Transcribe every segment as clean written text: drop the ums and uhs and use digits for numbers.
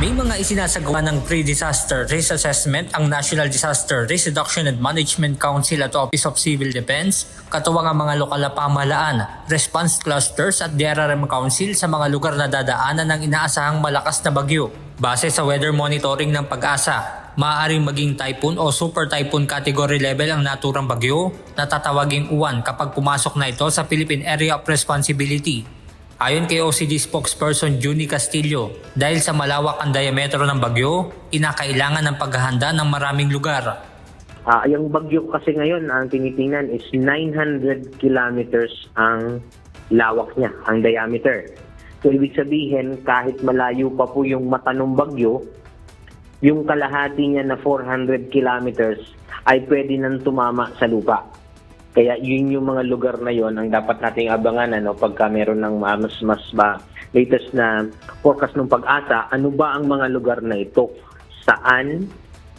May mga isinasagawa ng Pre-Disaster Risk Assessment ang National Disaster Risk Reduction and Management Council at Office of Civil Defense, katuwang ang mga lokal na pamahalaan, response clusters at DRRM Council sa mga lugar na dadaanan ng inaasahang malakas na bagyo. Base sa weather monitoring ng Pag-asa, maaaring maging typhoon o super typhoon category level ang naturang bagyo na tatawaging Uwan kapag pumasok na ito sa Philippine Area of Responsibility. Ayon kay OCD spokesperson Juni Castillo, dahil sa malawak ang diametro ng bagyo, kinakailangan ng paghahanda ng maraming lugar. Yung bagyo kasi ngayon, ang tinitingnan is 900 kilometers ang lawak niya, ang diameter. So ibig sabihin, kahit malayo pa po yung mata ng bagyo, yung kalahati niya na 400 kilometers ay pwede nang tumama sa lupa. Kaya yun yung mga lugar na yon ang dapat nating abangan pagka meron ng latest na forecast ng Pag-asa. Ano ba ang mga lugar na ito? Saan,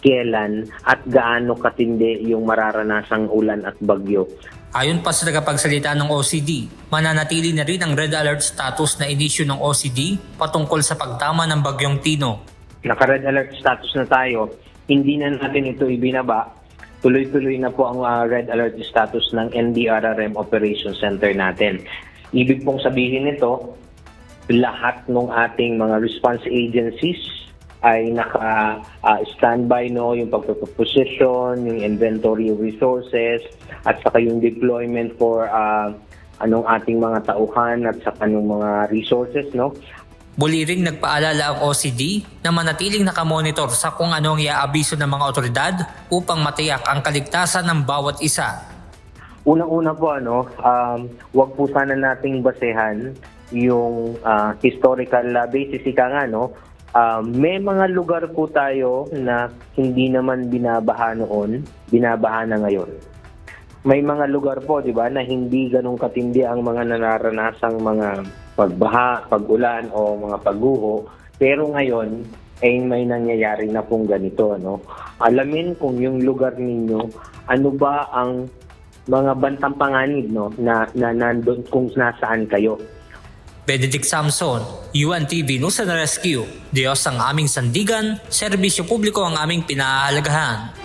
kailan, at gaano katindi yung mararanasang ulan at bagyo? Ayon pa sa tagapagsalita ng OCD, mananatili na rin ang red alert status na inisyu ng OCD patungkol sa pagtama ng bagyong Tino. Naka-red alert status na tayo, hindi na natin ito ibinaba. Tuloy-tuloy na po ang red alert status ng NDRRM Operations Center natin. Ibig pong sabihin nito, lahat ng ating mga response agencies ay naka-standby, yung pagpo-position, yung inventory of resources, at saka yung deployment for ating mga tauhan at saka ng mga resources, Muli ring nagpaalala ang OCD na manatiling nakamonitor sa kung ano ang iaabiso ng mga otoridad upang matiyak ang kaligtasan ng bawat isa. Unang-una po, wag po sana nating basehan yung historical basis ika nga, may mga lugar po tayo na hindi naman binabaha noon, binabaha na ngayon. May mga lugar po, di ba, na hindi ganun katindi ang mga nararanasang mga pagbaha, pag-ulan o mga pagguho. Pero ngayon, ay may nangyayari na pong ganito. Alamin kung yung lugar ninyo, ano ba ang mga bantang panganib na nandun kung nasaan kayo. Benedict Samson, UNTV News and Rescue. Diyos ang aming sandigan, serbisyo publiko ang aming pinahahalagahan.